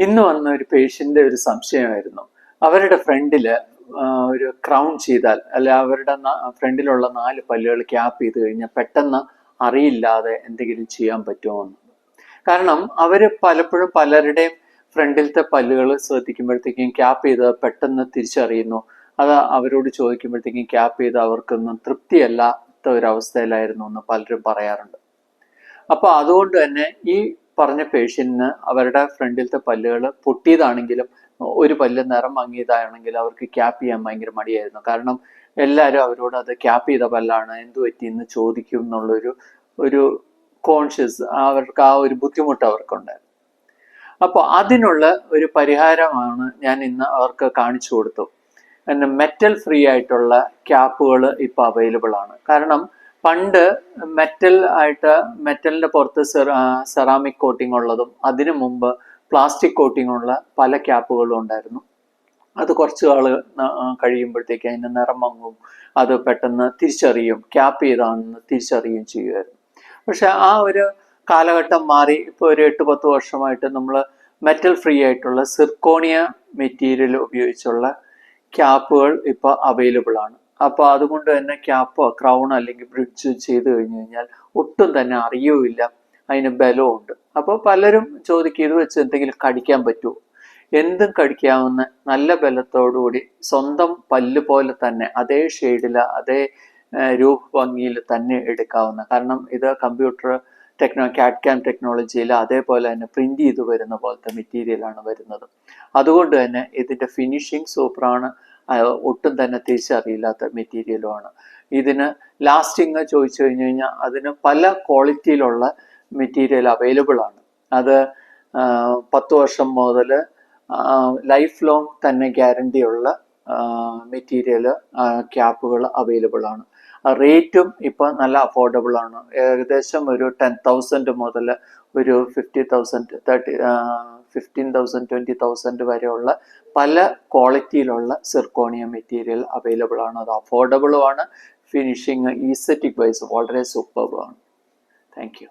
ഇന്ന് വന്ന ഒരു പേഷ്യൻ്റെ ഒരു സംശയമായിരുന്നു. അവരുടെ ഫ്രണ്ടില് ഒരു ക്രൗൺ ചെയ്താൽ, അല്ലെ അവരുടെ ഫ്രണ്ടിലുള്ള 4 പല്ലുകൾ ക്യാപ്പ് ചെയ്ത് കഴിഞ്ഞാൽ പെട്ടെന്ന് അറിയില്ലാതെ എന്തെങ്കിലും ചെയ്യാൻ പറ്റുമോ എന്ന്. കാരണം അവര് പലപ്പോഴും പലരുടെയും ഫ്രണ്ടിലത്തെ പല്ലുകൾ ശ്രദ്ധിക്കുമ്പോഴത്തേക്കും ക്യാപ്പ് ചെയ്ത് പെട്ടെന്ന് തിരിച്ചറിയുന്നു. അത് അവരോട് ചോദിക്കുമ്പോഴത്തേക്കും ക്യാപ്പ് ചെയ്ത് അവർക്കൊന്നും തൃപ്തിയല്ലാത്ത ഒരവസ്ഥയിലായിരുന്നു എന്ന് പലരും പറയാറുണ്ട്. അപ്പോൾ അതുകൊണ്ട് തന്നെ ഈ പറഞ്ഞ പേഷ്യന്റിന് അവരുടെ ഫ്രണ്ടിലത്തെ പല്ലുകൾ പൊട്ടിയതാണെങ്കിലും ഒരു പല്ല് നിറം മങ്ങിയതാണെങ്കിലും അവർക്ക് ക്യാപ്പ് ചെയ്യാൻ ഭയങ്കര മടിയായിരുന്നു. കാരണം എല്ലാവരും അവരോട് അത് ക്യാപ്പ് ചെയ്ത പല്ലാണ്, എന്തു പറ്റി എന്ന് ചോദിക്കും ഒരു കോൺഷ്യസ്, അവർക്ക് ആ ഒരു ബുദ്ധിമുട്ട് അവർക്കുണ്ടായിരുന്നു. അപ്പോൾ അതിനുള്ള ഒരു പരിഹാരമാണ് ഞാൻ ഇന്ന് അവർക്ക് കാണിച്ചു കൊടുത്തു. പിന്നെ മെറ്റൽ ഫ്രീ ആയിട്ടുള്ള ക്യാപ്പുകൾ ഇപ്പോൾ അവൈലബിൾ ആണ്. കാരണം പണ്ട് മെറ്റലിന്റെ പുറത്ത് സെറാമിക് കോട്ടിംഗ് ഉള്ളതും അതിനു മുമ്പ് പ്ലാസ്റ്റിക് കോട്ടിംഗ് ഉള്ള പല ക്യാപ്പുകളും ഉണ്ടായിരുന്നു. അത് കുറച്ച് കഴിയുമ്പോഴത്തേക്ക് അതിൻ്റെ നിറം മങ്ങും, അത് പെട്ടെന്ന് തിരിച്ചറിയും, ക്യാപ്പ് ചെയ്താണെന്ന് തിരിച്ചറിയുകയും ചെയ്യുമായിരുന്നു. പക്ഷെ ആ ഒരു കാലഘട്ടം മാറി ഇപ്പോൾ ഒരു 8-10 വർഷമായിട്ട് നമ്മൾ മെറ്റൽ ഫ്രീ ആയിട്ടുള്ള സിർക്കോണിയ മെറ്റീരിയൽ ഉപയോഗിച്ചുള്ള ക്യാപ്പുകൾ ഇപ്പോൾ അവൈലബിൾ ആണ്. അപ്പോൾ അതുകൊണ്ട് തന്നെ ക്യാപ്പോ ക്രൗൺ അല്ലെങ്കിൽ ബ്രിഡ്ജ് ചെയ്ത് കഴിഞ്ഞു കഴിഞ്ഞാൽ ഒട്ടും തന്നെ അറിയുമില്ല, അതിന് ബലമുണ്ട്. അപ്പോൾ പലരും ചോദിക്കും, ഇത് വെച്ച് എന്തെങ്കിലും കടിക്കാൻ പറ്റുമോ? എന്തും കടിക്കാവുന്ന നല്ല ബലത്തോടുകൂടി സ്വന്തം പല്ല് പോലെ തന്നെ അതേ ഷെയ്ഡിൽ അതേ രൂപഭംഗിയിൽ തന്നെ എടുക്കാവുന്ന, കാരണം ഇത് കമ്പ്യൂട്ടർ CAD/CAM ടെക്നോളജിയിൽ അതേപോലെ തന്നെ പ്രിന്റ് ചെയ്ത് വരുന്ന പോലത്തെ മെറ്റീരിയലാണ് വരുന്നത്. അതുകൊണ്ട് തന്നെ ഇതിൻ്റെ ഫിനിഷിങ് സൂപ്പറാണ്, ഒട്ടും തന്നെ തിരിച്ചറിയില്ലാത്ത മെറ്റീരിയലുമാണ്. ഇതിന് ലാസ്റ്റിങ് ചോദിച്ചു കഴിഞ്ഞു കഴിഞ്ഞാൽ അതിന് പല ക്വാളിറ്റിയിലുള്ള മെറ്റീരിയൽ അവൈലബിൾ ആണ്. അത് 10 വർഷം മുതൽ ലൈഫ് ലോങ് തന്നെ ഗ്യാരണ്ടി ഉള്ള മെറ്റീരിയൽ ക്യാപ്പുകൾ അവൈലബിൾ ആണ്. റേറ്റും ഇപ്പം നല്ല അഫോർഡബിൾ ആണ്. ഏകദേശം ഒരു 10,000 മുതൽ ഒരു 50,000, 15,000, 20,000 വരെയുള്ള പല ക്വാളിറ്റിയിലുള്ള സിർക്കോണിയം മെറ്റീരിയൽ അവൈലബിൾ ആണ്. അത് അഫോർഡബിളും ആണ്, ഫിനിഷിങ് ഈസ്തെറ്റിക് വൈസ് വളരെ സൂപ്പർബ് ആണ്. Thank you.